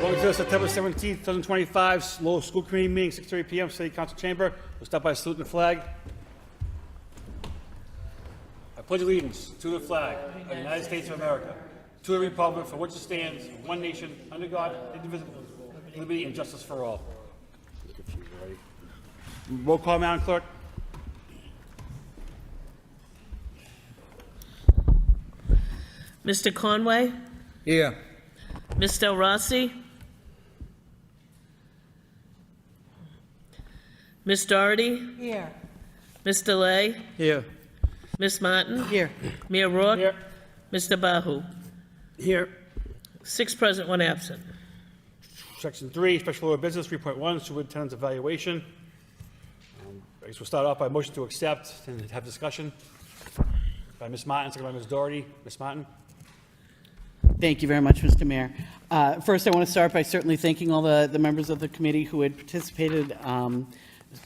Going to the September 17th, 2025 Lowell School Committee meeting, 6:30 p.m. City Council Chamber. We'll start by saluting the flag. I pledge allegiance to the flag of the United States of America, to the republic for which it stands, one nation, under God, indivisible, with liberty and justice for all. Roll call, Madam Clerk. Mr. Conway? Here. Ms. Del Rossi? Ms. Doherty? Here. Ms. DeLay? Here. Ms. Martin? Here. Mayor Rourke? Here. Mr. Bahu? Here. 6 present, 1 absent. Section 3, Special Order of Business, 3.1, Superintendent's Evaluation. I guess we'll start off by motion to accept and have discussion. By Ms. Martin, second by Ms. Doherty. Ms. Martin. Thank you very much, Mr. Mayor. First, I want to start by certainly thanking all the members of the committee who had participated.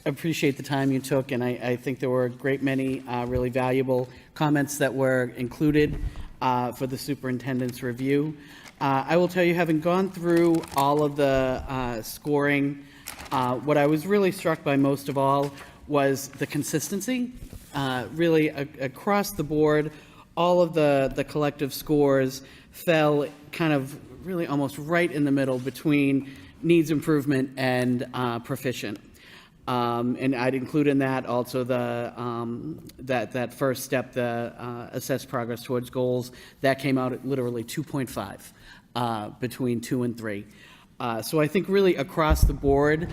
Appreciate the time you took, and I think there were a great many really valuable comments that were included for the superintendent's review. I will tell you, having gone through all of the scoring, what I was really struck by most of all was the consistency. Really, across the board, all of the collective scores fell kind of really almost right in the middle between needs improvement and proficient. And I'd include in that also the that first step, the assess progress towards goals, that came out at literally 2.5 between 2 and 3. So I think really across the board,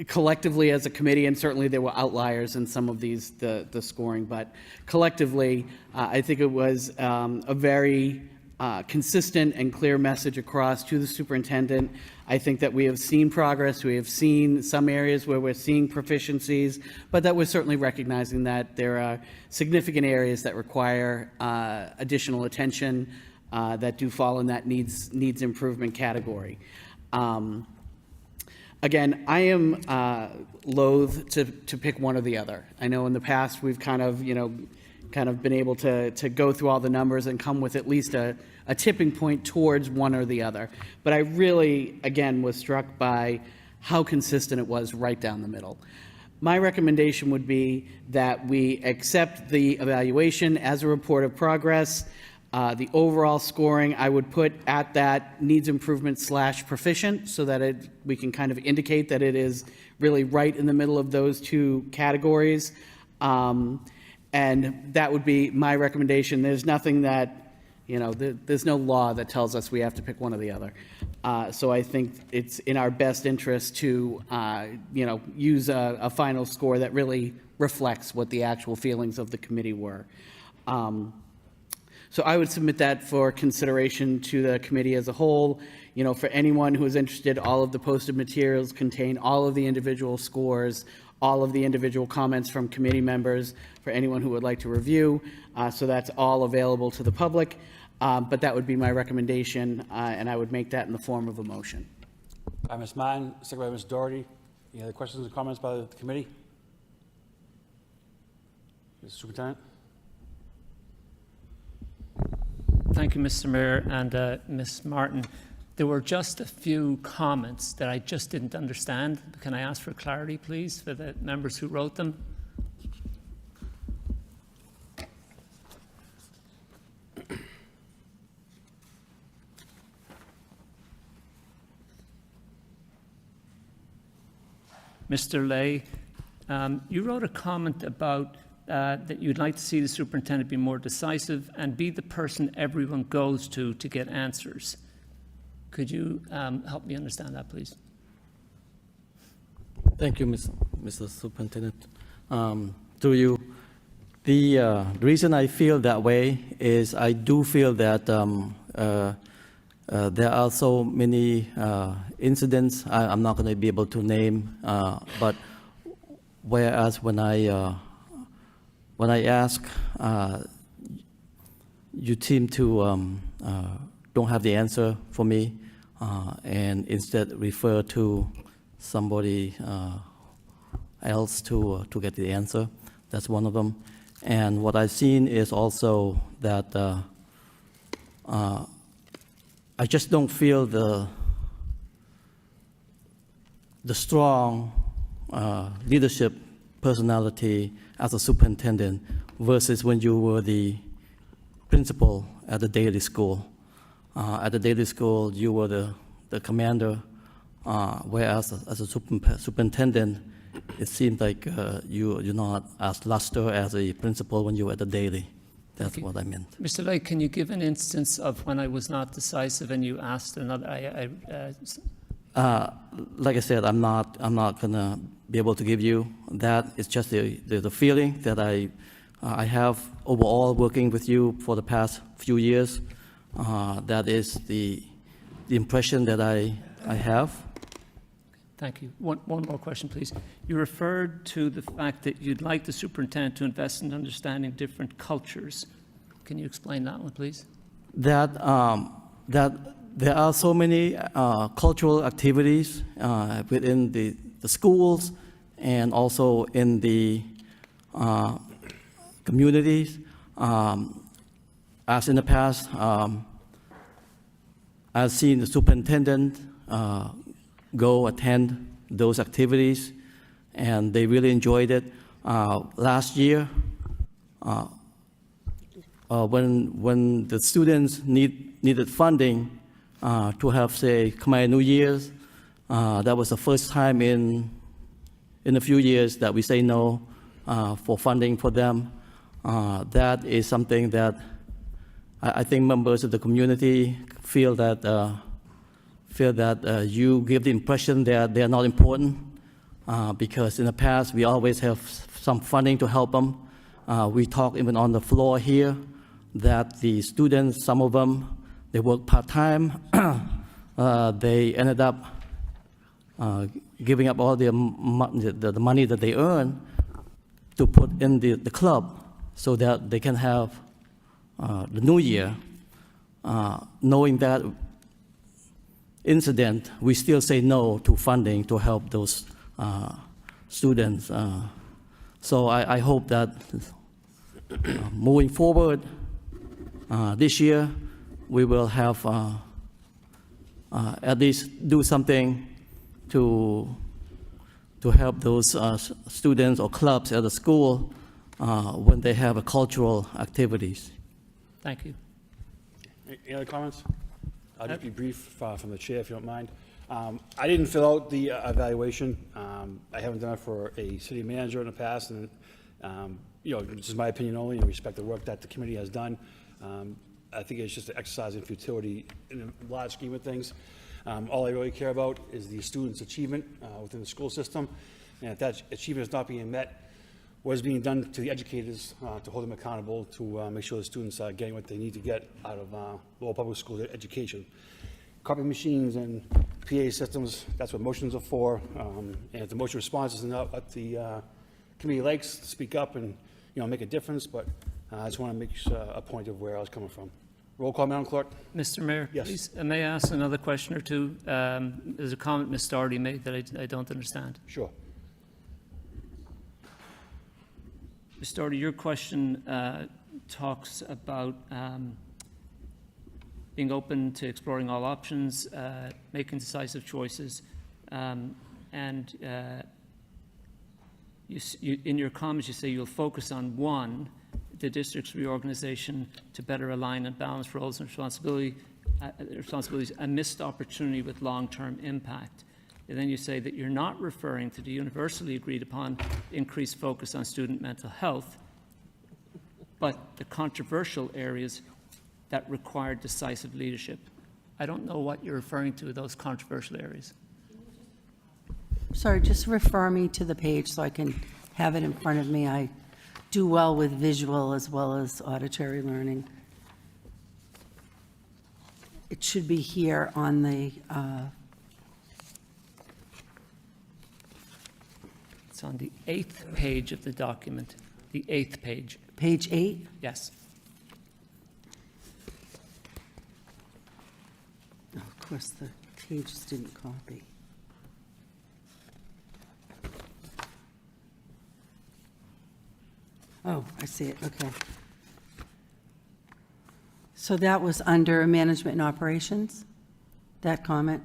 collectively as a committee, and certainly there were outliers in some of these, the scoring, but collectively, I think it was a very consistent and clear message across to the superintendent. I think that we have seen progress. We have seen some areas where we're seeing proficiencies, but that we're certainly recognizing that there are significant areas that require additional attention that do fall in that needs improvement category. Again, I am loath to pick one or the other. I know in the past we've kind of been able to go through all the numbers and come with at least a tipping point towards one or the other. But I really, again, was struck by how consistent it was right down the middle. My recommendation would be that we accept the evaluation as a report of progress. The overall scoring, I would put at that needs improvement / proficient, so that we can kind of indicate that it is really right in the middle of those two categories. And that would be my recommendation. There's nothing that, there's no law that tells us we have to pick one or the other. So I think it's in our best interest to, use a final score that really reflects what the actual feelings of the committee were. So I would submit that for consideration to the committee as a whole. For anyone who is interested, all of the posted materials contain all of the individual scores, all of the individual comments from committee members for anyone who would like to review. So that's all available to the public. But that would be my recommendation, and I would make that in the form of a motion. By Ms. Martin, second by Ms. Doherty. Any other questions or comments by the committee? Mr. Superintendent? Thank you, Mr. Mayor, and Ms. Martin. There were just a few comments that I just didn't understand. Can I ask for clarity, please, for the members who wrote them? Mr. Lay, you wrote a comment about that you'd like to see the superintendent be more decisive and be the person everyone goes to get answers. Could you help me understand that, please? Thank you, Mr. Superintendent. To you, the reason I feel that way is I do feel that there are so many incidents I'm not going to be able to name, but whereas when I ask, you seem to don't have the answer for me, and instead refer to somebody else to get the answer. That's one of them. And what I've seen is also that I just don't feel the strong leadership personality as a superintendent versus when you were the principal at the daily school. At the daily school, you were the commander, whereas as a superintendent, it seems like you're not as luster as a principal when you were at the daily. That's what I meant. Mr. Lay, can you give an instance of when I was not decisive and you asked another? Like I said, I'm not gonna be able to give you that. It's just the feeling that I have overall working with you for the past few years. That is the impression that I have. Thank you. One more question, please. You referred to the fact that you'd like the superintendent to invest in understanding different cultures. Can you explain that one, please? That there are so many cultural activities within the schools and also in the communities. As in the past, I've seen the superintendent go attend those activities, and they really enjoyed it. Last year, when the students needed funding to have, say, Khmer New Year's, that was the first time in a few years that we say no for funding for them. That is something that I think members of the community feel that you give the impression that they are not important, because in the past we always have some funding to help them. We talk even on the floor here that the students, some of them, they work part-time. They ended up giving up all the money that they earn to put in the club so that they can have the New Year. Knowing that incident, we still say no to funding to help those students. So I hope that moving forward this year, we will have at least do something to help those students or clubs at the school when they have cultural activities. Thank you. Any other comments? I'll just be brief from the chair, if you don't mind. I didn't fill out the evaluation. I haven't done it for a city manager in the past, and this is my opinion only, and respect the work that the committee has done. I think it's just an exercise in futility in a large scheme of things. All I really care about is the students' achievement within the school system, and if that achievement is not being met, what is being done to the educators to hold them accountable to make sure the students are getting what they need to get out of Lowell Public School education. Copy machines and PA systems, that's what motions are for. And if the motion response is not what the committee likes, speak up and make a difference, but I just want to make a point of where I was coming from. Roll call, Madam Clerk. Mr. Mayor, Yes. please, may I ask another question or two? There's a comment Ms. Doherty made that I don't understand. Sure. Ms. Doherty, your question talks about being open to exploring all options, making decisive choices, and in your comments you say you'll focus on one, the district's reorganization to better align and balance roles and responsibilities, a missed opportunity with long-term impact. And then you say that you're not referring to the universally agreed upon increased focus on student mental health, but the controversial areas that require decisive leadership. I don't know what you're referring to, those controversial areas. Sorry, just refer me to the page so I can have it in front of me. I do well with visual as well as auditory learning. It should be here on the, It's on the 8th page of the document, the 8th page. page 8. Yes. Oh, of course, the pages didn't copy. Oh, I see it, okay. So that was under management and operations, that comment?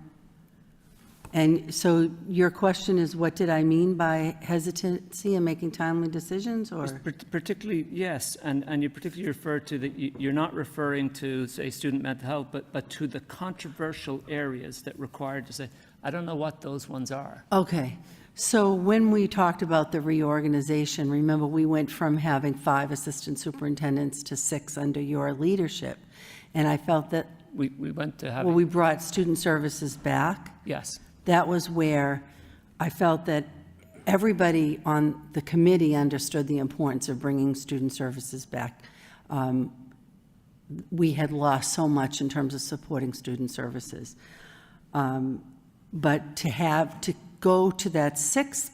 And so your question is, what did I mean by hesitancy in making timely decisions, or? Particularly, yes, and you particularly refer to that you're not referring to, say, student mental health, but to the controversial areas that require to say, I don't know what those ones are. Okay, so when we talked about the reorganization, remember, we went from having 5 assistant superintendents to 6 under your leadership. And I felt that, We went to well, having, we brought student services back. yes, That was where I felt that everybody on the committee understood the importance of bringing student services back. We had lost so much in terms of supporting student services. But to go to that 6th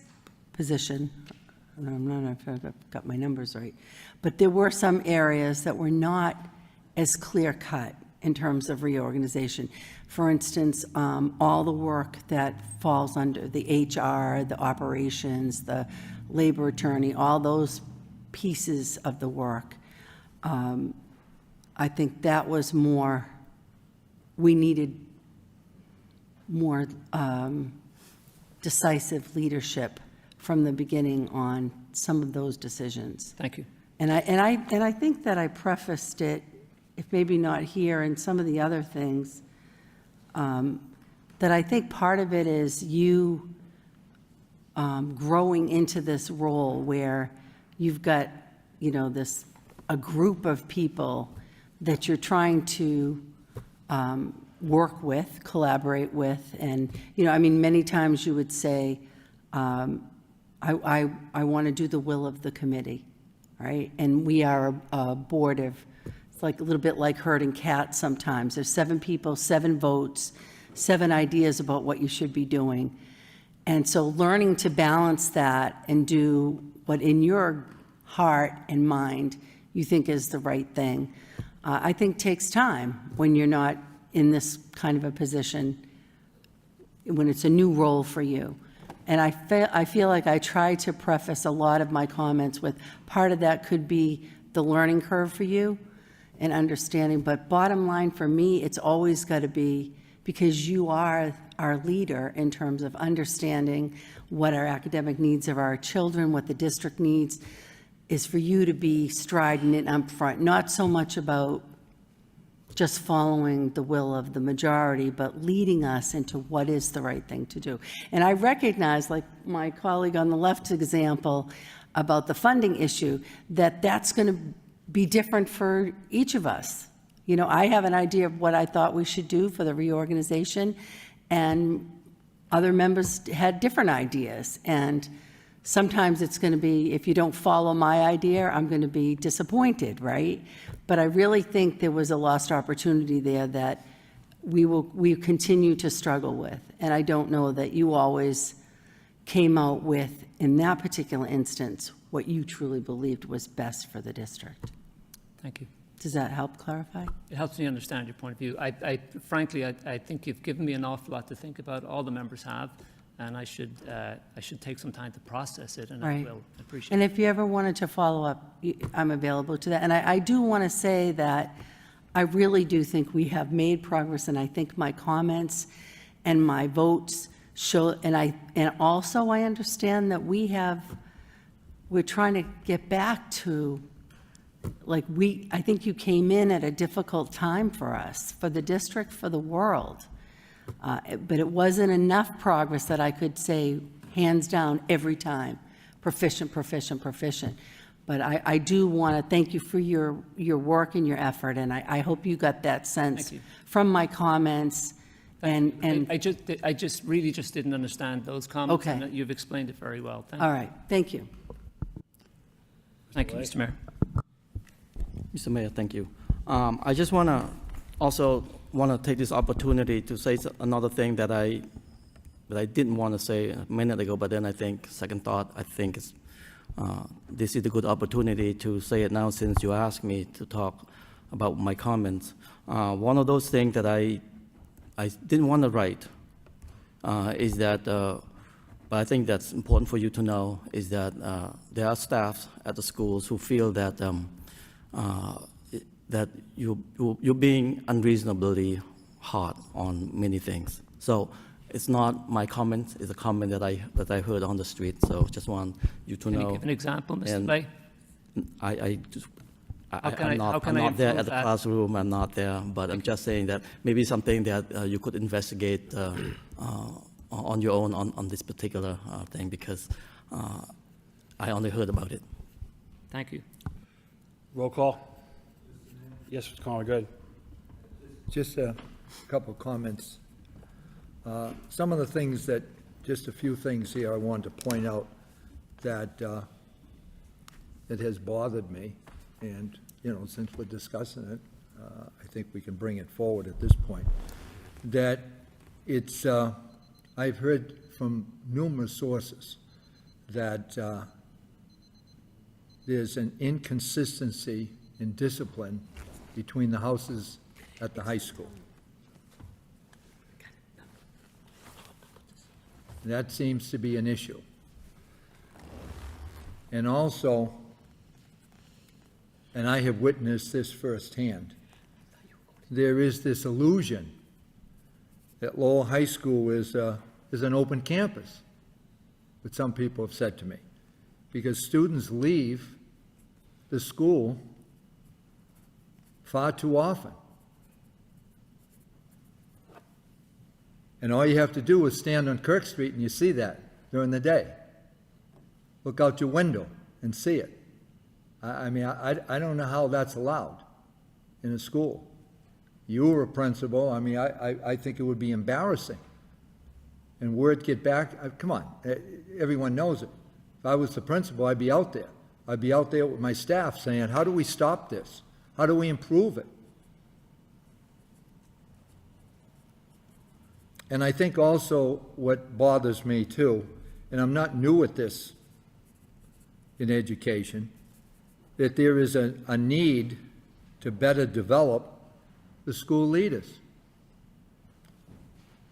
position, I'm not sure if I've got my numbers right, but there were some areas that were not as clear-cut in terms of reorganization. For instance, all the work that falls under the HR, the operations, the labor attorney, all those pieces of the work, I think that was more, we needed more decisive leadership from the beginning on some of those decisions. thank you. And I think that I prefaced it, if maybe not here, and some of the other things, that I think part of it is you growing into this role where you've got, a group of people that you're trying to work with, collaborate with, and, many times you would say, I want to do the will of the committee, right? And we are a board of, it's like a little bit like herding cats sometimes. There's 7 people, 7 votes, 7 ideas about what you should be doing. And so learning to balance that and do what in your heart and mind you think is the right thing, I think takes time when you're not in this kind of a position, when it's a new role for you. And I feel like I try to preface a lot of my comments with part of that could be the learning curve for you and understanding, but bottom line for me, it's always got to be, because you are our leader in terms of understanding what our academic needs of our children, what the district needs, is for you to be strident and upfront, not so much about just following the will of the majority, but leading us into what is the right thing to do. And I recognize, like my colleague on the left's example about the funding issue, that that's going to be different for each of us. I have an idea of what I thought we should do for the reorganization, and other members had different ideas. And sometimes it's going to be, if you don't follow my idea, I'm going to be disappointed, right? But I really think there was a lost opportunity there that we continue to struggle with. And I don't know that you always came out with, in that particular instance, what you truly believed was best for the district. Thank you. Does that help clarify? It helps me understand your point of view. Frankly, I think you've given me an awful lot to think about, all the members have, and I should take some time to process it, and I Right. will appreciate And it. if you ever wanted to follow up, I'm available to that. And I do want to say that I really do think we have made progress, and I think my comments and my votes show, and also I understand that we're trying to get back to, I think you came in at a difficult time for us, for the district, for the world. But it wasn't enough progress that I could say, hands down, every time, proficient, proficient, proficient. But I do want to thank you for your work and your effort, and I hope you got that sense Thank you. from my comments. And I just really didn't understand those comments, Okay. and you've explained it very well. Thank all you. right, thank you. Thank you, Mr. Mayor. Mr. Mayor, thank you. I just also want to take this opportunity to say another thing that I didn't want to say a minute ago, but then I think, second thought, I think this is a good opportunity to say it now since you asked me to talk about my comments. One of those things that I didn't want to write is that, but I think that's important for you to know, is that there are staff at the schools who feel that that you're being unreasonably hard on many things. So it's not my comment, it's a comment that I heard on the street, so just want you to Can you know. give an example, Mr. And Lay? I'm how not, can I I'm not there improve at the that? classroom, I'm not there, but I'm just saying that maybe something that you could investigate on your own on this particular thing, because I only heard about it. Thank you. Roll call. Yes, Mr. Conway, good. Just a couple of comments. Some of the things that, just a few things here I wanted to point out that that has bothered me. And, you know, since we're discussing it, I think we can bring it forward at this point. That it's, I've heard from numerous sources that there's an inconsistency in discipline between the houses at the high school. That seems to be an issue. And also, and I have witnessed this firsthand, there is this illusion that Lowell High School is an open campus, that some people have said to me, because students leave the school far too often. And all you have to do is stand on Kirk Street and you see that during the day. Look out your window and see it. I mean, I don't know how that's allowed in a school. You were a principal, I mean, I think it would be embarrassing. And word get back, come on, everyone knows it. If I was the principal, I'd be out there. I'd be out there with my staff saying, how do we stop this? How do we improve it? And I think also what bothers me too, and I'm not new at this in education, that there is a need to better develop the school leaders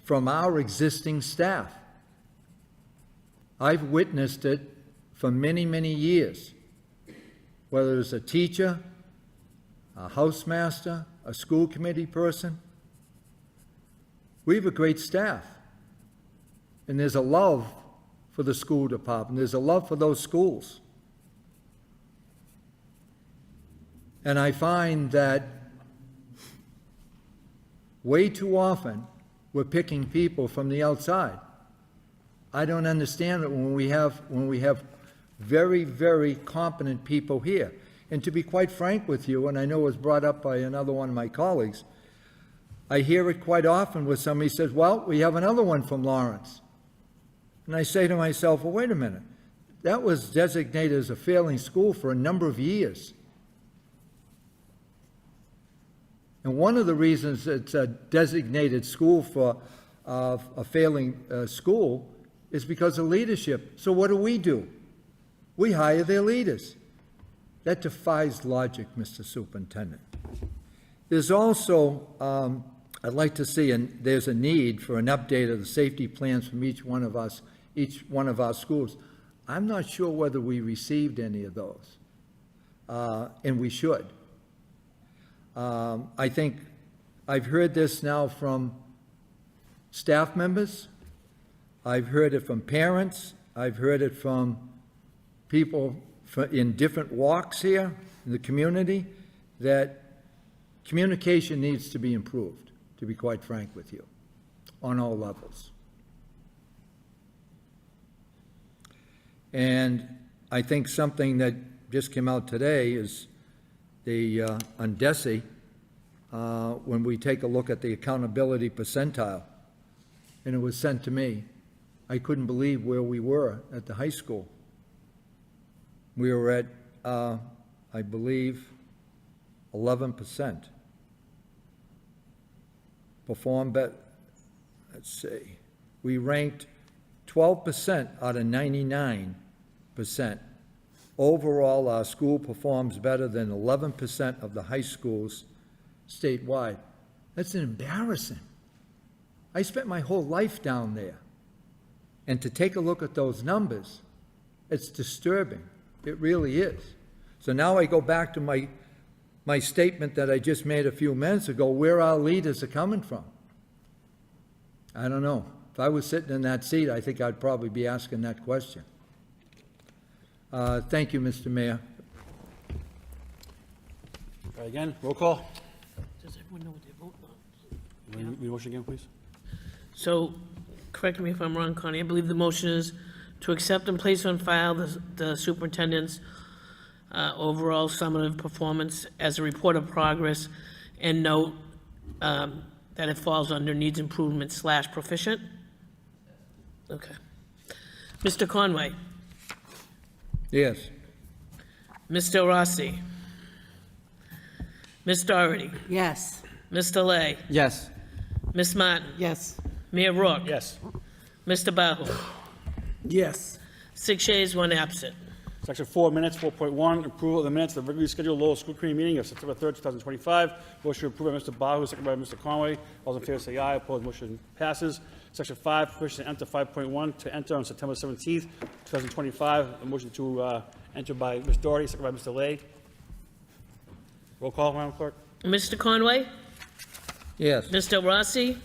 from our existing staff. I've witnessed it for many, many years, whether it's a teacher, a housemaster, a school committee person. We have a great staff, and there's a love for the school department. There's a love for those schools. And I find that way too often we're picking people from the outside. I don't understand it when we have very, very competent people here. And to be quite frank with you, and I know it was brought up by another one of my colleagues, I hear it quite often where somebody says, well, we have another one from Lawrence. And I say to myself, well, wait a minute. That was designated as a failing school for a number of years. And one of the reasons it's a designated school for a failing school is because of leadership. So what do? We hire their leaders. That defies logic, Mr. Superintendent. There's also, I'd like to see, and there's a need for an update of the safety plans from each one of our schools. I'm not sure whether we received any of those, and we should. I think I've heard this now from staff members. I've heard it from parents. I've heard it from people in different walks here in the community, that communication needs to be improved, to be quite frank with you, on all levels. And I think something that just came out today is the on DESE, when we take a look at the accountability percentile, and it was sent to me, I couldn't believe where we were at the high school. We were at, I believe, 11%. Performed better, let's see, we ranked 12% out of 99%. Overall, our school performs better than 11% of the high schools statewide. That's embarrassing. I spent my whole life down there. And to take a look at those numbers, it's disturbing. It really is. So now I go back to my my statement that I just made a few minutes ago, where our leaders are coming from. I don't know. If I was sitting in that seat, I think I'd probably be asking that question. Thank you, Mr. Mayor. Again, roll call. Does everyone know what they're voting on? Read the motion again, please. So, correct me if I'm wrong, Connie, I believe the motion is to accept and place on file the superintendent's overall summative performance as a report of progress, and note that it falls under needs improvement / proficient. Okay. Mr. Conway, Yes. Mr. Rossi, Ms. Doherty, Yes. Mr. Lay, Yes. Ms. Martin, Yes. Mayor Rourke, Yes. Mr. Bahu. Yes. 6 yeas, 1 absent. Section 4 minutes, 4.1, approval of the minutes of the regularly scheduled Lowell School Committee meeting of September 3rd, 2025. Motion approved by Mr. Bahu, second by Mr. Conway. All those in favor say aye. Opposed, motion passes. Section 5, permission to enter 5.1, to enter on September 17th, 2025. A motion to enter by Ms. Doherty, second by Mr. Lay. Roll call, Madam Clerk. Mr. Conway, Yes. Mr. Rossi,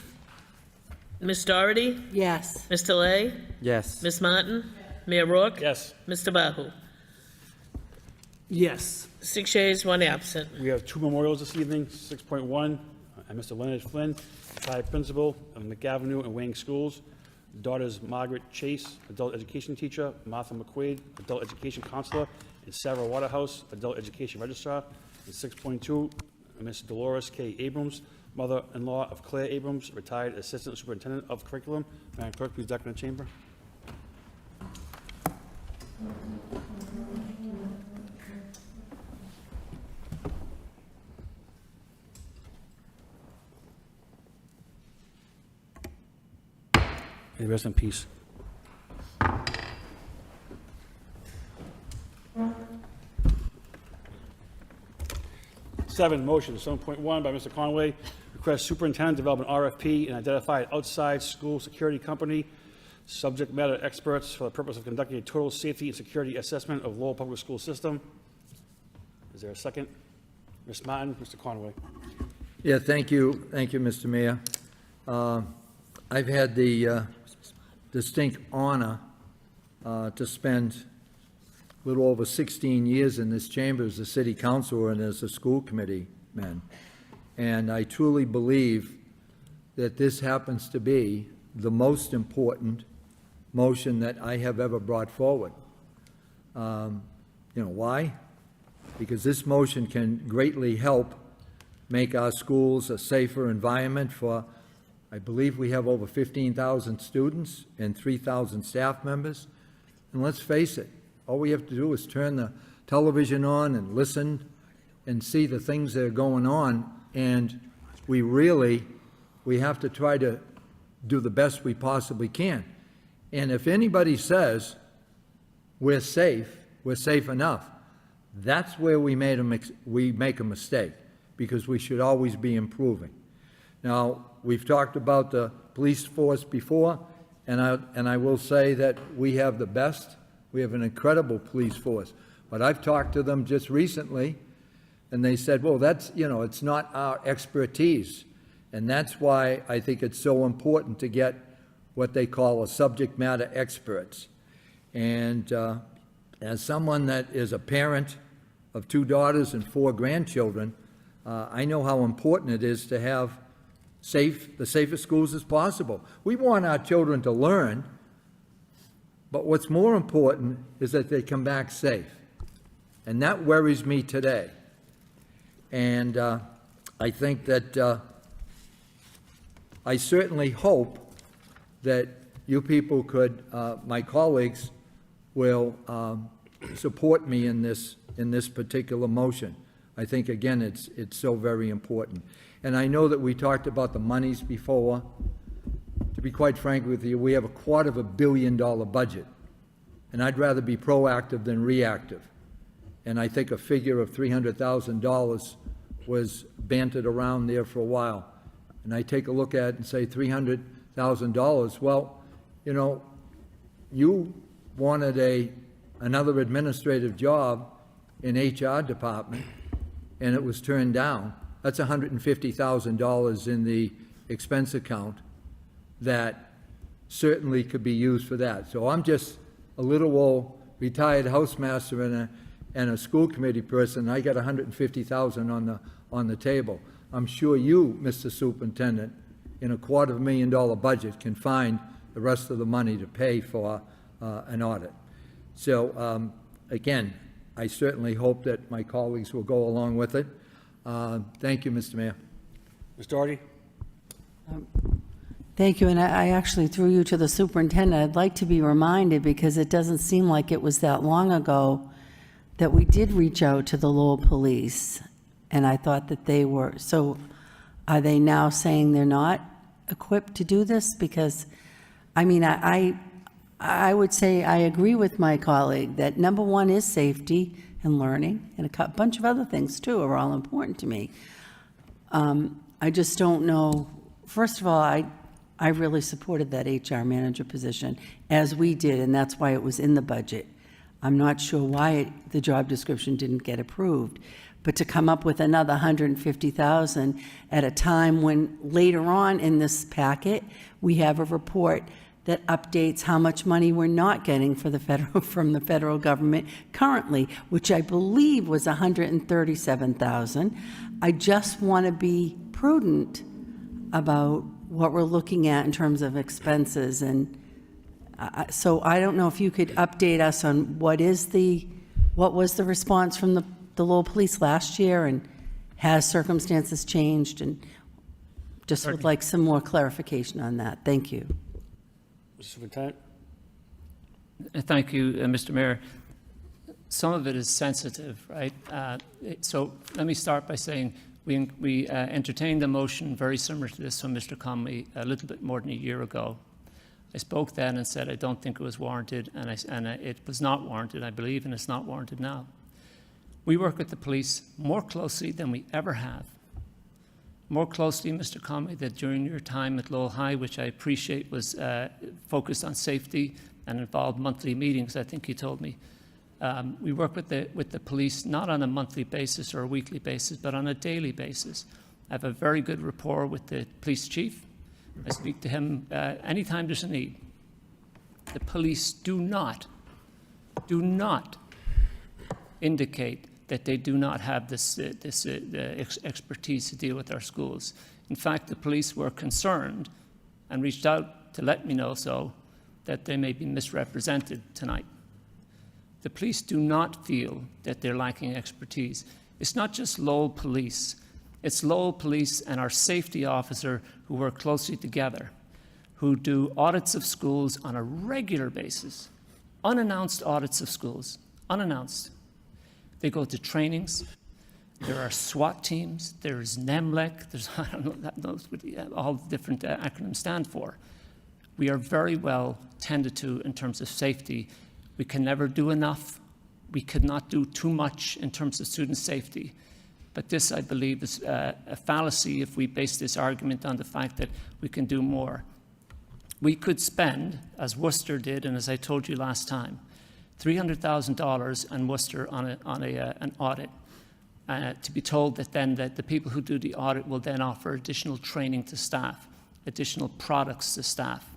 Ms. Doherty, Yes. Mr. Lay, Yes. Ms. Martin, Mayor Rourke, Yes. Mr. Bahu. Yes. 6 yeas, 1 absent. We have 2 memorials this evening. 6.1, Mr. Leonard Flynn, retired principal of McAvenue and Wayne Schools. Daughters Margaret Chase, adult education teacher, Martha McQuaid, adult education counselor, and Sarah Waterhouse, adult education registrar. And 6.2, Ms. Dolores K. Abrams, mother-in-law of Claire Abrams, retired assistant superintendent of curriculum. Madam Clerk, please document the chamber. May they rest in peace. Motion 7.1 by Mr. Conway, request superintendent develop an RFP and identify an outside school security company, subject matter experts for the purpose of conducting a total safety and security assessment of Lowell Public School System. Is there a second? Ms. Martin, Mr. Conway. Yeah, thank you. Thank you, Mr. Mayor. I've had the distinct honor to spend a little over 16 years in this chamber as a city councilor and as a school committee man. And I truly believe that this happens to be the most important motion that I have ever brought forward. You know, why? Because this motion can greatly help make our schools a safer environment for, I believe we have over 15,000 students and 3,000 staff members. And let's face it, all we have to do is turn the television on and listen and see the things that are going on. And we have to try to do the best we possibly can. And if anybody says we're safe enough, that's where we make a mistake, because we should always be improving. Now, we've talked about the police force before, and I will say that we have the best. We have an incredible police force. But I've talked to them just recently, and they said, well, that's, you know, it's not our expertise. And that's why I think it's so important to get what they call a subject matter experts. And as someone that is a parent of 2 daughters and 4 grandchildren, I know how important it is to have the safest schools as possible. We want our children to learn, but what's more important is that they come back safe. And that worries me today. And I think that I certainly hope that you people could, my colleagues, will support me in this particular motion. I think, again, it's so very important. And I know that we talked about the monies before. To be quite frank with you, we have a $250 million budget, and I'd rather be proactive than reactive. And I think a figure of $300,000 was bantered around there for a while. And I take a look at it and say $300,000, well, you know, you wanted another administrative job in HR department, and it was turned down, that's $150,000 in the expense account that certainly could be used for that. So I'm just a little old retired housemaster and a school committee person. I got $150,000 on the table. I'm sure you, Mr. Superintendent, in a $250,000 budget can find the rest of the money to pay for an audit. So again, I certainly hope that my colleagues will go along with it. Thank you, Mr. Mayor. Ms. Doherty? Thank you, and I actually threw you to the superintendent. I'd like to be reminded, because it doesn't seem like it was that long ago, that we did reach out to the Lowell Police, and I thought that they were, so are they now saying they're not equipped to do this? Because, I mean, I would say I agree with my colleague that number one is safety and learning, and a bunch of other things too are all important to me. I just don't know, first of all, I really supported that HR manager position, as we did, and that's why it was in the budget. I'm not sure why the job description didn't get approved, but to come up with another $150,000 at a time when later on in this packet, we have a report that updates how much money we're not getting from the federal government currently, which I believe was $137,000. I just want to be prudent about what we're looking at in terms of expenses, and so I don't know if you could update us on what was the response from the Lowell Police last year, and has circumstances changed, and just would like some more clarification on that. Thank you. Mr. Superintendent? Thank you, Mr. Mayor. Some of it is sensitive, right? So let me start by saying we entertained a motion very similar to this from Mr. Conley a little bit more than a year ago. I spoke then and said I don't think it was warranted, and it was not warranted, I believe, and it's not warranted now. We work with the police more closely than we ever have. More closely, Mr. Conley, that during your time at Lowell High, which I appreciate was focused on safety and involved monthly meetings, I think you told me. We work with the police not on a monthly basis or a weekly basis, but on a daily basis. I have a very good rapport with the police chief. I speak to him anytime there's a need. The police do not indicate that they do not have this expertise to deal with our schools. In fact, the police were concerned and reached out to let me know so that they may be misrepresented tonight. The police do not feel that they're lacking expertise. It's not just Lowell Police. It's Lowell Police and our safety officer who work closely together, who do audits of schools on a regular basis, unannounced audits of schools, unannounced. They go to trainings. There are SWAT teams. There's NEMLEC. There's, I don't know what all the different acronyms stand for. We are very well tended to in terms of safety. We can never do enough. We could not do too much in terms of student safety. But this, I believe, is a fallacy if we base this argument on the fact that we can do more. We could spend, as Worcester did, and as I told you last time, $300,000 in Worcester on an audit, to be told that then that the people who do the audit will then offer additional training to staff, additional products to staff.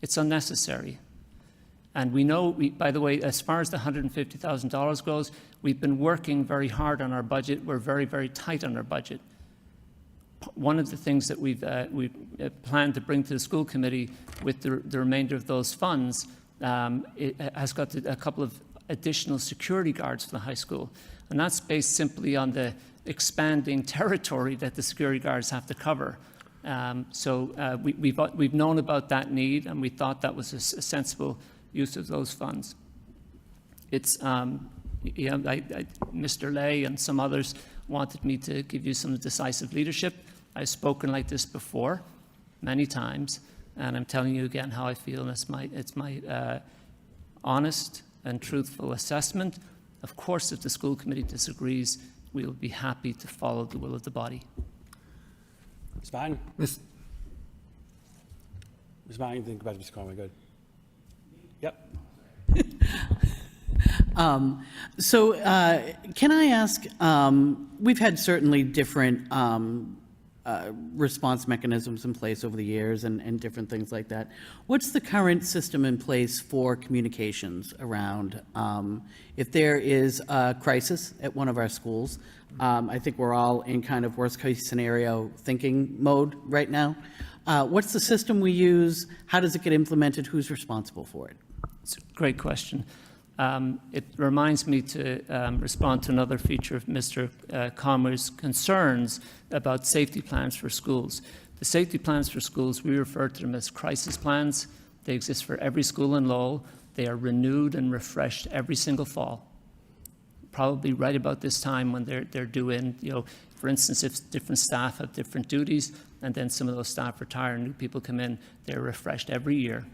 It's unnecessary. And we know, by the way, as far as the $150,000 goes, we've been working very hard on our budget. We're very, very tight on our budget. One of the things that we've planned to bring to the school committee with the remainder of those funds it has got a couple of additional security guards for the high school. And that's based simply on the expanding territory that the security guards have to cover. We've known about that need, and we thought that was a sensible use of those funds. It's, Mr. Lay and some others wanted me to give you some decisive leadership. I've spoken like this before, many times, and I'm telling you again how I feel. It's my honest and truthful assessment. Of course, if the school committee disagrees, we'll be happy to follow the will of the body. Ms. Martin? Ms. Ms. Martin, think about it, Mr. Conway, good. Yep. Can I ask, we've had certainly different response mechanisms in place over the years and different things like that. What's the current system in place for communications around if there is a crisis at one of our schools? I think we're all in kind of worst-case scenario thinking mode right now. What's the system we use? How does it get implemented? Who's responsible for it? It's a great question. It reminds me to respond to another feature of Mr. Conway's concerns about safety plans for schools. The safety plans for schools, we refer to them as crisis plans. They exist for every school in Lowell. They are renewed and refreshed every single fall, probably right about this time when they're due in. For instance, if different staff have different duties and then some of those staff retire and new people come in, they're refreshed every year.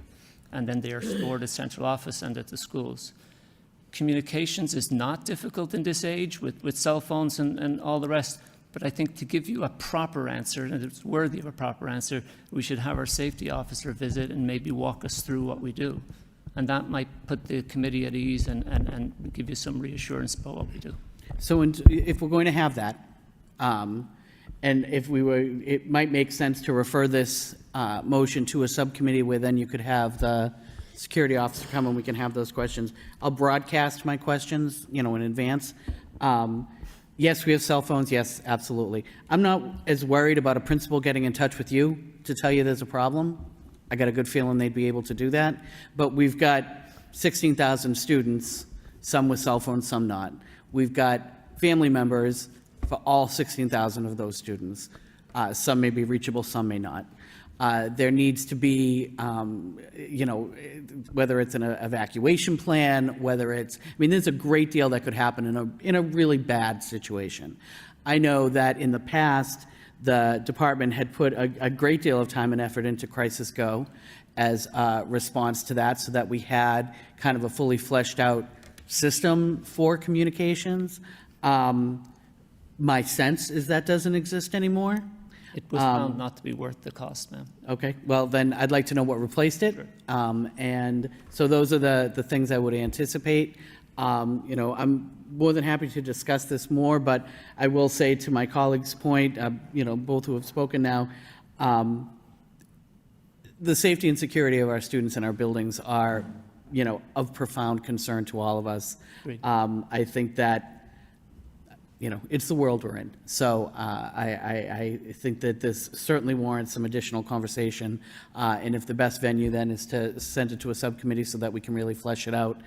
And then they are stored at central office and at the schools. Communications is not difficult in this age with cell phones and all the rest, but I think to give you a proper answer, and it's worthy of a proper answer, we should have our safety officer visit and maybe walk us through what we do. And that might put the committee at ease and give you some reassurance about what we do. So if we're going to have that, and it might make sense to refer this motion to a subcommittee where then you could have the security officer come and we can have those questions. I'll broadcast my questions, in advance. Yes, we have cell phones. Yes, absolutely. I'm not as worried about a principal getting in touch with you to tell you there's a problem. I got a good feeling they'd be able to do that. But we've got 16,000 students, some with cell phones, some not. We've got family members for all 16,000 of those students. Some may be reachable, some may not. There needs to be, whether it's an evacuation plan, there's a great deal that could happen in a really bad situation. I know that in the past, the department had put a great deal of time and effort into Crisis Go as a response to that, so that we had kind of a fully fleshed out system for communications. My sense is that doesn't exist anymore. It was found not to be worth the cost, ma'am. Okay, well, then I'd like to know what replaced it. Sure. And so those are the things I would anticipate. I'm more than happy to discuss this more, but I will say to my colleague's point, both who have spoken now, the safety and security of our students in our buildings are, of profound concern to all of us. Agreed. I think that it's the world we're in. So I think that this certainly warrants some additional conversation. And if the best venue then is to send it to a subcommittee so that we can really flesh it out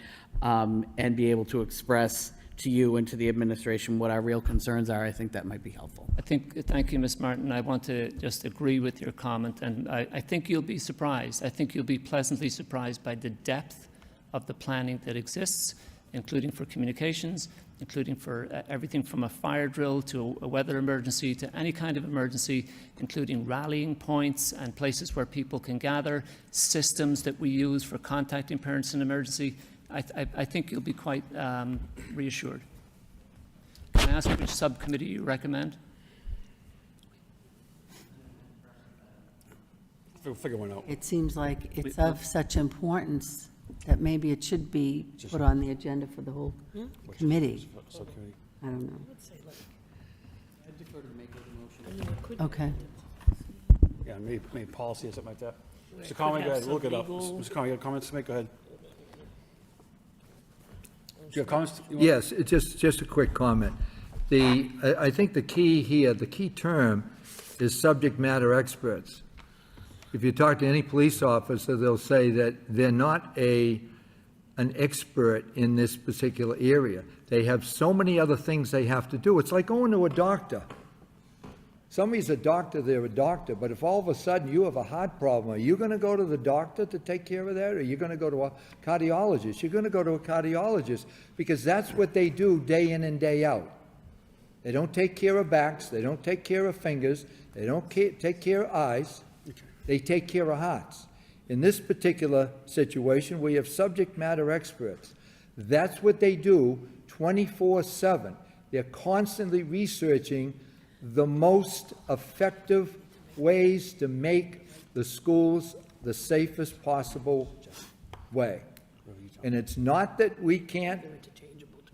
and be able to express to you and to the administration what our real concerns are, I think that might be helpful. Thank you, Ms. Martin. I want to just agree with your comment, and I think you'll be surprised. I think you'll be pleasantly surprised by the depth of the planning that exists, including for communications, including for everything from a fire drill to a weather emergency to any kind of emergency, including rallying points and places where people can gather, systems that we use for contacting parents in emergency. I think you'll be quite reassured. Can I ask which subcommittee you recommend? We'll figure one out. It seems like it's of such importance that maybe it should be put on the agenda for the whole committee. Subcommittee. I don't know. Okay. Yeah, maybe policy or something like that. Mr. Conway, go ahead, look it up. Mr. Conway, you have comments to make? Go ahead. Do you have comments? Yes, it's just a quick comment. I think the key here, the key term is subject matter experts. If you talk to any police officer, they'll say that they're not an expert in this particular area. They have so many other things they have to do. It's like going to a doctor. Somebody's a doctor, they're a doctor, but if all of a sudden you have a heart problem, are you going to go to the doctor to take care of that, or are you going to go to a cardiologist? You're going to go to a cardiologist, because that's what they do day in and day out. They don't take care of backs, they don't take care of fingers, they don't take care of eyes, they take care of hearts. In this particular situation, we have subject matter experts. That's what they do 24/7. They're constantly researching the most effective ways to make the schools the safest possible way. And it's not that we can't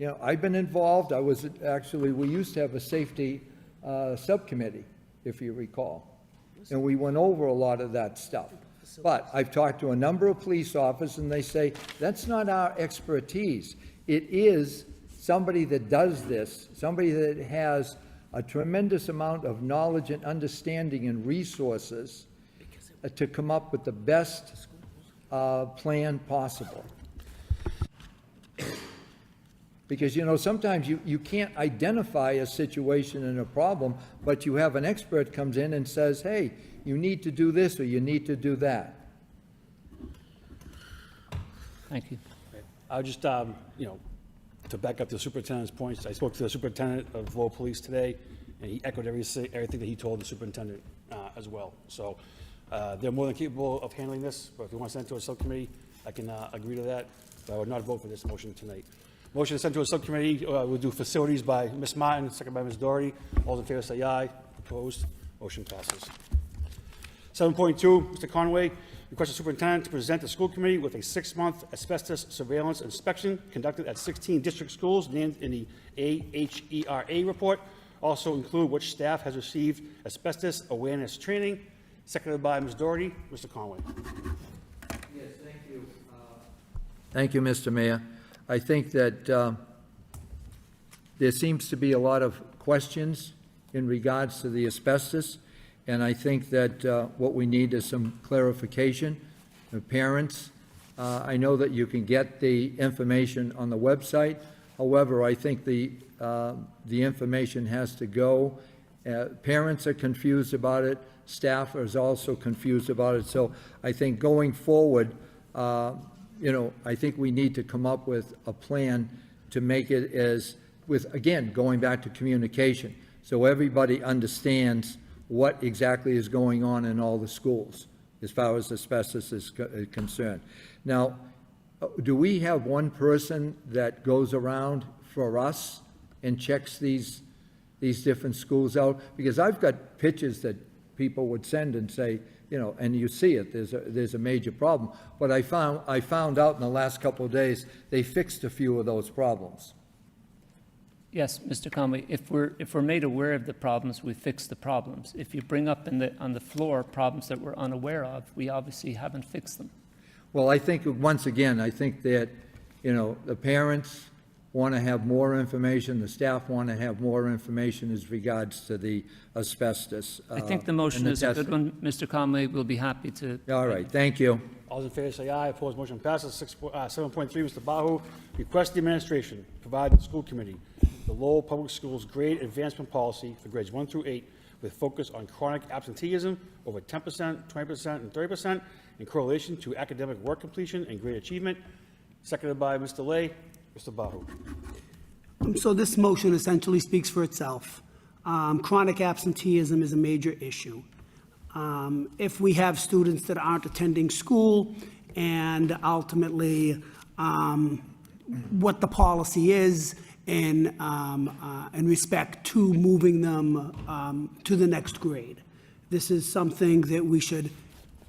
You know, I've been involved, we used to have a safety subcommittee, if you recall. And we went over a lot of that stuff. But I've talked to a number of police officers, and they say, that's not our expertise. It is somebody that does this, somebody that has a tremendous amount of knowledge and understanding and resources to come up with the best plan possible. Because, you know, sometimes you can't identify a situation and a problem, but you have an expert comes in and says, hey, you need to do this or you need to do that. Thank you. I'll just, you know, to back up the superintendent's points, I spoke to the superintendent of Lowell Police today, and he echoed everything that he told the superintendent as well. So they're more than capable of handling this, but if you want to send it to a subcommittee, I can agree to that, but I would not vote for this motion tonight. Motion to send to a subcommittee, we'll do facilities by Ms. Martin, second by Ms. Doherty. All those in favor say aye. Opposed? Motion passes. 7.2, Mr. Conway, request the superintendent to present the school committee with a 6-month asbestos surveillance inspection conducted at 16 district schools named in the AHERA report. Also include which staff has received asbestos awareness training. Seconded by Ms. Doherty. Mr. Conway. Yes, thank you. Thank you, Mr. Mayor. I think that there seems to be a lot of questions in regards to the asbestos, and I think that what we need is some clarification. The parents, I know that you can get the information on the website. However, I think the information has to go. Parents are confused about it. Staff is also confused about it. So I think going forward, you know, I think we need to come up with a plan to make it as, with, again, going back to communication, so everybody understands what exactly is going on in all the schools as far as asbestos is concerned. Now, do we have one person that goes around for us and checks these different schools out? Because I've got pictures that people would send and say, you know, and you see it, there's a major problem. But I found out in the last couple of days, they fixed a few of those problems. Yes, Mr. Conway, if we're made aware of the problems, we fix the problems. If you bring up on the floor problems that we're unaware of, we obviously haven't fixed them. Well, I think, once again, I think that, you know, the parents want to have more information, the staff want to have more information as regards to the asbestos. I think the motion is a good one, Mr. Conway. We'll be happy to. All right, thank you. All those in favor say aye. Opposed? Motion passes. 7.3, Mr. Bahu, request the administration provide the school committee the Lowell Public Schools grade advancement policy for grades 1 through 8 with focus on chronic absenteeism over 10%, 20%, and 30% in correlation to academic work completion and grade achievement. Seconded by Mr. Lay. Mr. Bahu. So this motion essentially speaks for itself. Chronic absenteeism is a major issue. If we have students that aren't attending school and ultimately what the policy is in respect to moving them to the next grade. This is something that we should,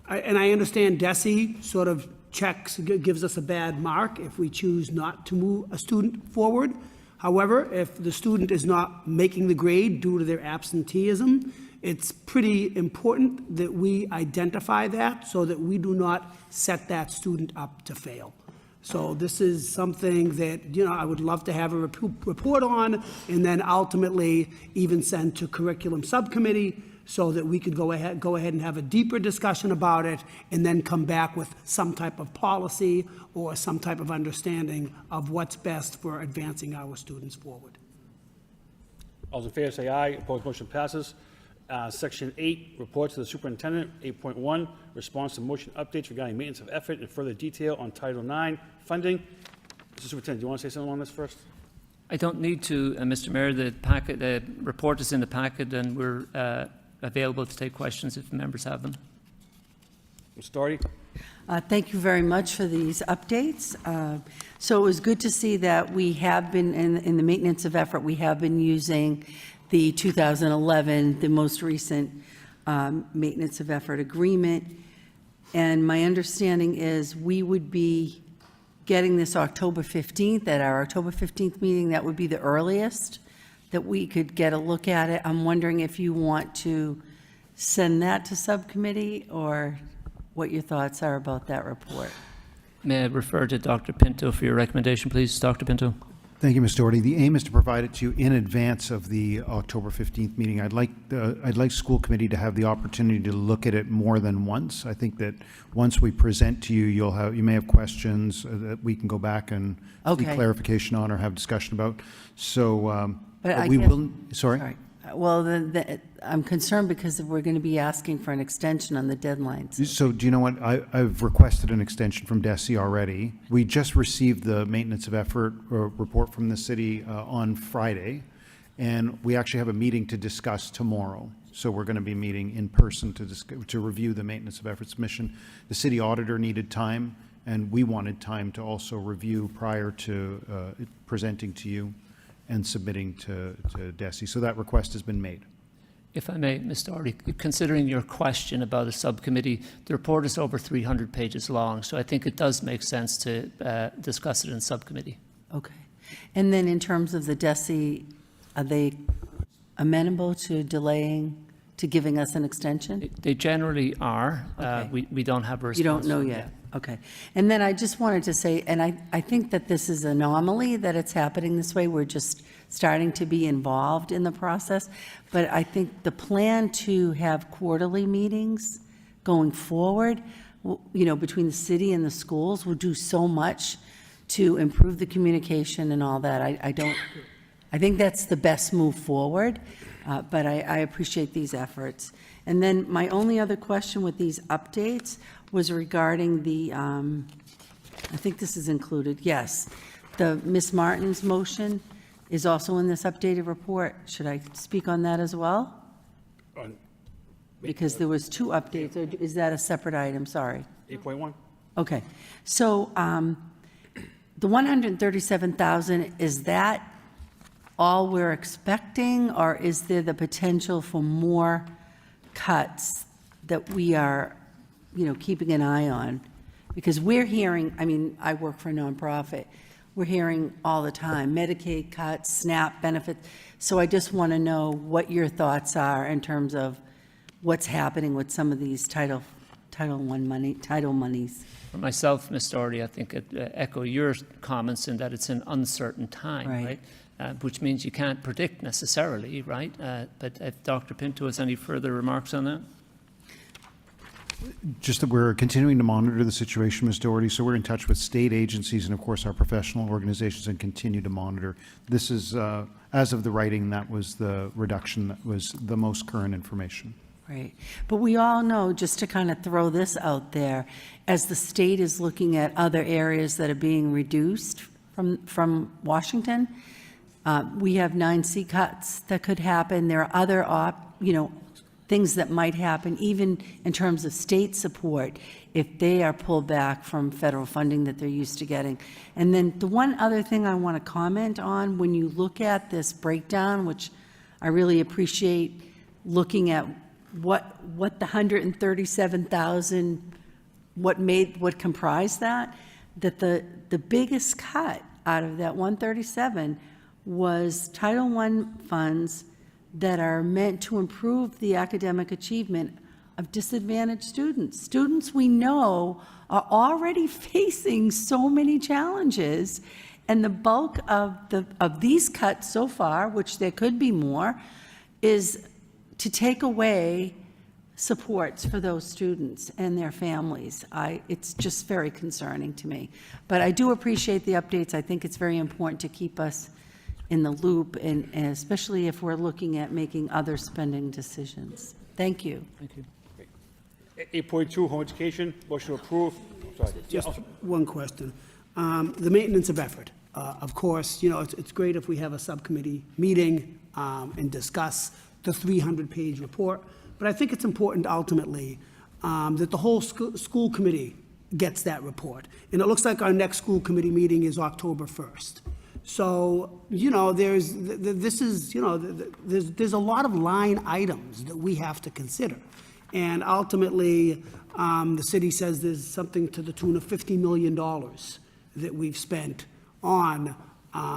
and I understand DESE sort of gives us a bad mark if we choose not to move a student forward. However, if the student is not making the grade due to their absenteeism, it's pretty important that we identify that so that we do not set that student up to fail. So this is something that, you know, I would love to have a report on and then ultimately even send to curriculum subcommittee so that we could go ahead and have a deeper discussion about it and then come back with some type of policy or some type of understanding of what's best for advancing our students forward. All those in favor say aye. Opposed? Motion passes. Section 8, report to the superintendent. 8.1, response to motion updates regarding maintenance of effort and further detail on Title IX funding. Mr. Superintendent, do you want to say something on this first? I don't need to, Mr. Mayor. The report is in the packet, and we're available to take questions if members have them. Ms. Doherty? Thank you very much for these updates. So it was good to see that we have been, in the maintenance of effort, we have been using the 2011, the most recent maintenance of effort agreement. And my understanding is we would be getting this October 15th, at our October 15th meeting, that would be the earliest that we could get a look at it. I'm wondering if you want to send that to subcommittee, or what your thoughts are about that report. May I refer to Dr. Pinto for your recommendation, please? Dr. Pinto? Thank you, Ms. Doherty. The aim is to provide it to you in advance of the October 15th meeting. I'd like school committee to have the opportunity to look at it more than once. I think that once we present to you, you may have questions that we can go back and seek Okay. clarification on or have discussion about. So, But I we guess- will, sorry? Well, I'm concerned because we're going to be asking for an extension on the deadlines. So do you know what? I've requested an extension from DESI already. We just received the maintenance of effort report from the city on Friday, and we actually have a meeting to discuss tomorrow. So we're going to be meeting in person to review the maintenance of effort submission. The city auditor needed time, and we wanted time to also review prior to presenting to you and submitting to DESI. So that request has been made. If I may, Ms. Doherty, considering your question about a subcommittee, the report is over 300 pages long, so I think it does make sense to discuss it in subcommittee. Okay. And then in terms of the DESI, are they amenable to delaying, to giving us an extension? They generally are. Okay. We don't have a response. You don't know from yet? them. Okay. And then I just wanted to say, and I think that this is an anomaly that it's happening this way. We're just starting to be involved in the process. But I think the plan to have quarterly meetings going forward, between the city and the schools will do so much to improve the communication and all that. I think that's the best move forward, but I appreciate these efforts. And then my only other question with these updates was regarding the, I think this is included, yes. The Ms. Martin's motion is also in this updated report. Should I speak on that as well? Because there was two updates, or is that a separate item? Sorry. 8.1? Okay, so the 137,000, is that all we're expecting, or is there the potential for more cuts that we are, keeping an eye on? Because we're hearing, I work for a nonprofit, we're hearing all the time, Medicaid cuts, SNAP benefits, so I just want to know what your thoughts are in terms of what's happening with some of these title monies. For myself, Ms. Doherty, I think it echo your comments in that it's an uncertain time, Right. right? Which means you can't predict necessarily, right? But if Dr. Pinto has any further remarks on that? Just that we're continuing to monitor the situation, Ms. Doherty, so we're in touch with state agencies and, of course, our professional organizations and continue to monitor. This is, as of the writing, that was the reduction that was the most current information. Right. But we all know, just to kind of throw this out there, as the state is looking at other areas that are being reduced from Washington, we have 9C cuts that could happen. There are other, things that might happen, even in terms of state support, if they are pulled back from federal funding that they're used to getting. And then the one other thing I want to comment on, when you look at this breakdown, which I really appreciate looking at what the 137,000, what comprised that the biggest cut out of that 137 was Title I funds that are meant to improve the academic achievement of disadvantaged students. Students we know are already facing so many challenges, and the bulk of these cuts so far, which there could be more, is to take away supports for those students and their families. It's just very concerning to me. But I do appreciate the updates. I think it's very important to keep us in the loop, and especially if we're looking at making other spending decisions. Thank you. Thank you. 8.2, home education, motion to approve. Sorry. Just one question. The maintenance of effort. Of course, it's great if we have a subcommittee meeting and discuss the 300-page report, but I think it's important ultimately that the whole school committee gets that report. And it looks like our next school committee meeting is October 1st. So, there's a lot of line items that we have to consider. And ultimately, the city says there's something to the tune of $50 million that we've spent on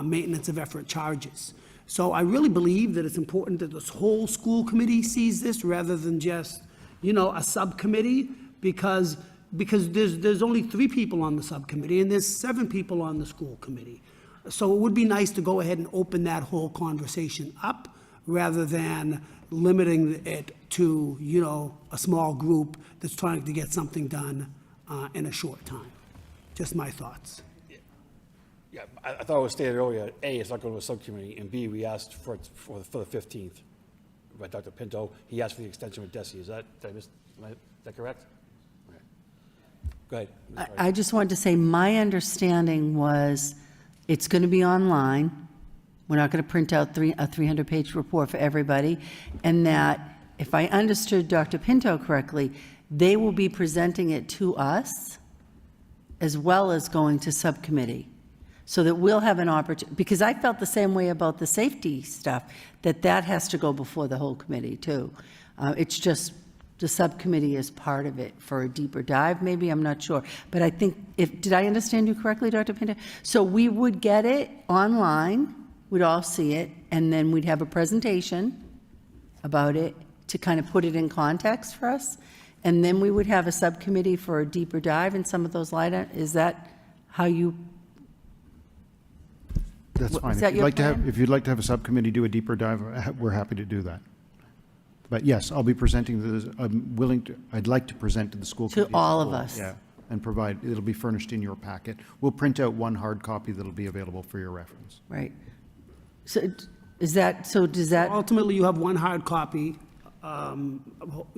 maintenance of effort charges. So I really believe that it's important that this whole school committee sees this rather than just, a subcommittee, because there's only 3 people on the subcommittee and there's 7 people on the school committee. So it would be nice to go ahead and open that whole conversation up rather than limiting it to, a small group that's trying to get something done in a short time. Just my thoughts. Yeah, I thought it was stated earlier, A, it's not going to a subcommittee, and B, we asked for the 15th by Dr. Pinto. He asked for the extension with Desi. Is that correct? Okay. Go ahead. Ms. Wright. I just wanted to say, my understanding was it's going to be online. We're not going to print out a 300-page report for everybody. And that, if I understood Dr. Pinto correctly, they will be presenting it to us as well as going to subcommittee. So that we'll have an opportunity, because I felt the same way about the safety stuff, that has to go before the whole committee too. It's just the subcommittee is part of it for a deeper dive, maybe, I'm not sure. But I think, did I understand you correctly, Dr. Pinto? So we would get it online, we'd all see it, and then we'd have a presentation about it to kind of put it in context for us. And then we would have a subcommittee for a deeper dive in some of those is that how you? That's fine. Is that your plan? If you'd like to have a subcommittee do a deeper dive, we're happy to do that. But yes, I'll be presenting I'd like to present to the school To committee as a all of whole, us. Yeah, and it'll be furnished in your packet. We'll print out one hard copy that'll be available for your reference. Right. So does that, Ultimately, you have one hard copy.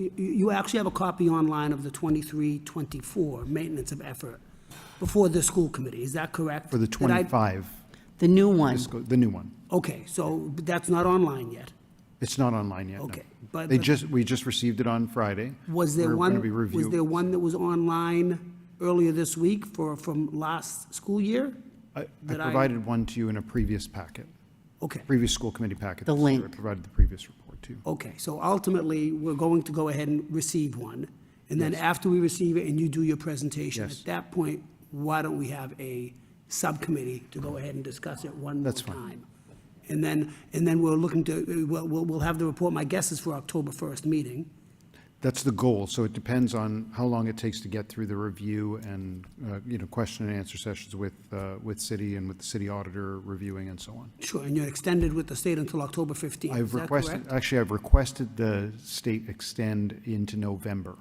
You actually have a copy online of the 23-24 maintenance of effort before the school committee. Is that correct? For the Did I- 25, the new one? the new one. Okay, so that's not online yet. It's not online yet, no. Okay, but- We just received it on Friday. Was there We're one, gonna be was there reviewing. one that was online earlier this week from last school year? I that provided one to you in a previous packet, Okay, previous school committee packet. The this year. link. I provided the previous report too. okay, so ultimately, we're going to go ahead and receive one. And then after we receive it and you do your presentation, Yes. at that point, why don't we have a subcommittee to go ahead and discuss it one more That's fine. time? And then we're looking to, we'll have the report, my guess is for October 1st meeting. That's the goal, so it depends on how long it takes to get through the review and, question and answer sessions with city and with the city auditor reviewing and so on. Sure, and you're extended with the state until October 15th, is that correct? I've requested the state extend into November,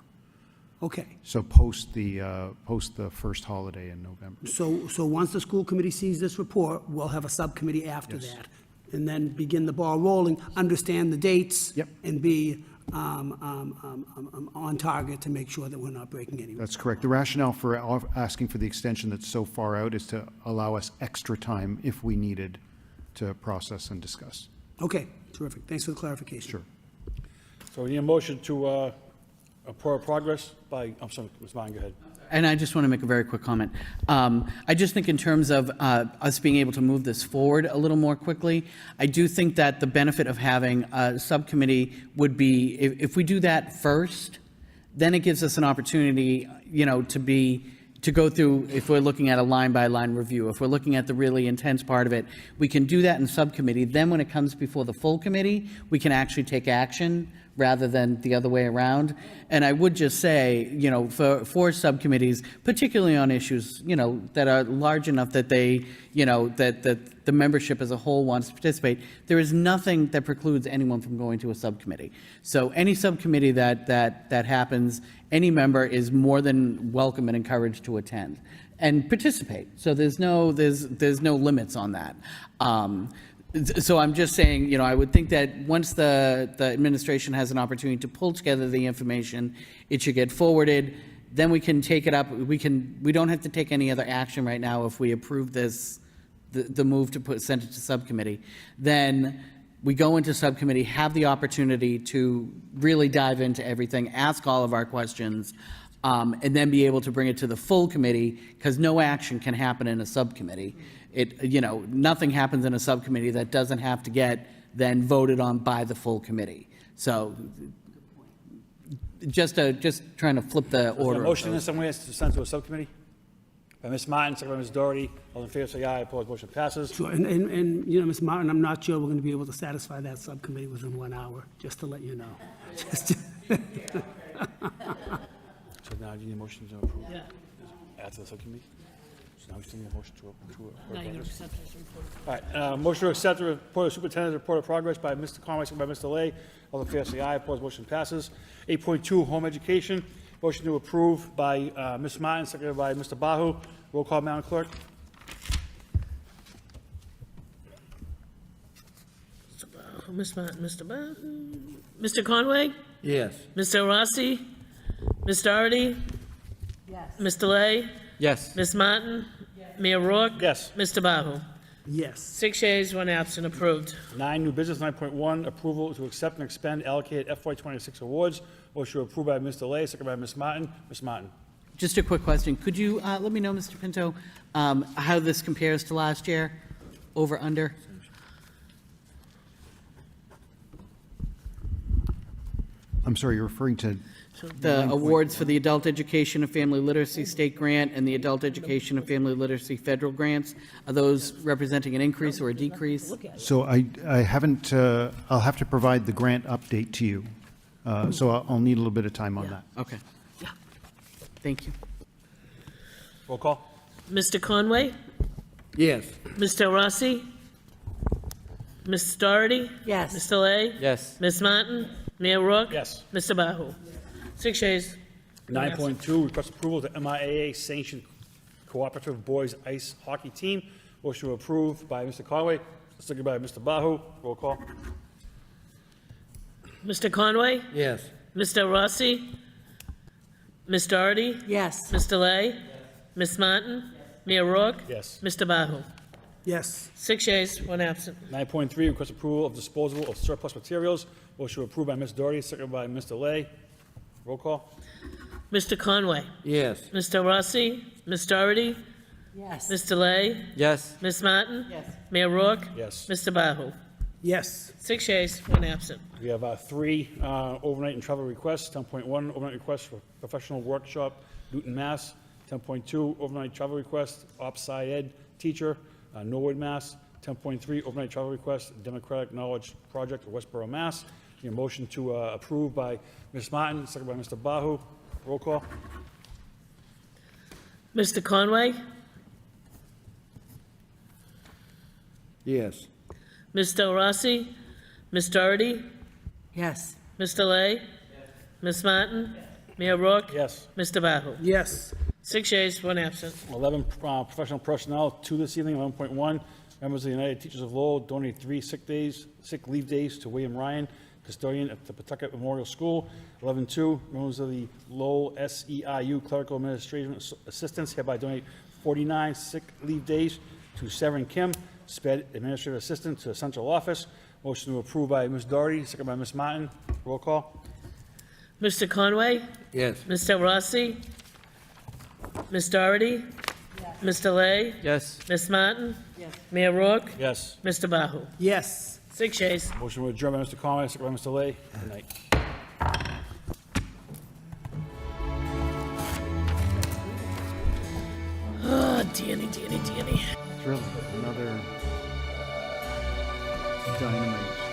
Okay, so post the first holiday in November. so once the school committee sees this report, we'll have a subcommittee after Yes. that. And then begin the ball rolling, understand the dates. Yep. And be on target to make sure that we're not breaking any. That's correct. The rationale for asking for the extension that's so far out is to allow us extra time if we needed to process and discuss. Okay, terrific. Thanks for the clarification. Sure. So we need a motion to approve progress by, I'm sorry, Ms. Martin, go ahead. And I just want to make a very quick comment. I just think in terms of us being able to move this forward a little more quickly, I do think that the benefit of having a subcommittee would be, if we do that first, then it gives us an opportunity, to go through, if we're looking at a line-by-line review, if we're looking at the really intense part of it, we can do that in subcommittee. Then when it comes before the full committee, we can actually take action rather than the other way around. And I would just say, for subcommittees, particularly on issues, that are large enough that they, that the membership as a whole wants to participate, there is nothing that precludes anyone from going to a subcommittee. So any subcommittee that happens, any member is more than welcome and encouraged to attend and participate. So there's no limits on that. So I'm just saying, I would think that once the administration has an opportunity to pull together the information, it should get forwarded. Then we can take it up. We don't have to take any other action right now if we approve this, the move to send it to subcommittee. Then we go into subcommittee, have the opportunity to really dive into everything, ask all of our questions, and then be able to bring it to the full committee, because no action can happen in a subcommittee. Nothing happens in a subcommittee that doesn't have to get then voted on by the full committee. So just trying to flip the Is there order. a motion in some way to send to a subcommittee? by Ms. Martin, second by Ms. Doherty. All in favor, say aye. Opposed, motion passes. Sure, and, you know, Ms. Martin, I'm not sure we're going to be able to satisfy that subcommittee within 1 hour, just to let you know. Just to- So now you need a motion to approve? Yeah. After the subcommittee? So now we still need a motion to approve. Now you're gonna accept this report. All right, motion to accept the report of superintendent's report of progress by Mr. Conway, second by Mr. Lay. All in favor, say aye. Opposed, motion passes. 8.2, home education. Motion to approve by Ms. Martin, seconded by Mr. Bahu. Roll call, Madam Clerk. Mr. Bahu, Ms. Martin, Mr. Bahu. Mr. Conway? Yes. Mr. Rossi? Ms. Doherty? Yes. Mr. Lay? Yes. Ms. Martin? Mayor Rourke? Yes. Mr. Bahu? Yes. 6 yeas, 1 absent, approved. 9, new business. 9.1, approval to accept and expend allocated FY26 awards. Motion approved by Mr. Lay, seconded by Ms. Martin. Ms. Martin. Just a quick question. Could you let me know, Mr. Pinto, how this compares to last year? Over, under? I'm sorry, you're referring to, The awards for the Adult Education and Family Literacy State Grant and the Adult Education and Family Literacy Federal Grants, are those representing an increase or a decrease? so I haven't, I'll have to provide the grant update to you. So I'll need a little bit of time on that. Okay. Thank you. Roll call. Mr. Conway? Yes. Mr. Rossi? Ms. Doherty? Yes. Mr. Lay? Yes. Ms. Martin? Mayor Rourke? Yes. Mr. Bahu? 6 yeas. 9.2, request approval to MIAA sanctioned cooperative boys ice hockey team. Motion approved by Mr. Conway, seconded by Mr. Bahu. Roll call. Mr. Conway? Yes. Mr. Rossi? Ms. Doherty? Yes. Mr. Lay? Ms. Martin? Mayor Rourke? Yes. Mr. Bahu? Yes. 6 yeas, 1 absent. 9.3, request approval of disposal of surplus materials. Motion approved by Ms. Doherty, seconded by Mr. Lay. Roll call. Mr. Conway? Yes. Mr. Rossi? Ms. Doherty? Yes. Mr. Lay? Yes. Ms. Martin? Yes. Mayor Rourke? Yes. Mr. Bahu? Yes. 6 yeas, 1 absent. We have 3 overnight and travel requests. 10.1, overnight request for professional workshop, Newton, Mass. 10.2, overnight travel request, Ops Sci Ed teacher, Norwood, Mass. 10.3, overnight travel request, Democratic Knowledge Project, Westboro, Mass. Your motion to approve by Ms. Martin, second by Mr. Bahu. Roll call. Mr. Conway? Yes. Mr. Rossi? Ms. Doherty? Yes. Mr. Lay? Ms. Martin? Mayor Rourke? Yes. Mr. Bahu? Yes. 6 yeas, 1 absent. 11, professional personnel, 2 this evening. 11.1, members of the United Teachers of Lowell donate 3 sick leave days to William Ryan, custodian at the Pawtucket Memorial School. 11.2, members of the Lowell SEIU clerical administration assistants hereby donate 49 sick leave days to Severin Kim, SPED administrative assistant to the central office. Motion to approve by Ms. Doherty, second by Ms. Martin. Roll call. Mr. Conway? Yes. Mr. Rossi? Ms. Doherty? Mr. Lay? Yes. Ms. Martin? Yes. Mayor Rourke? Yes. Mr. Bahu? Yes. 6 yeas. Motion to adjourn by Mr. Conway, second by Mr. Lay. Good night. Oh, Danny. It's really another dynamite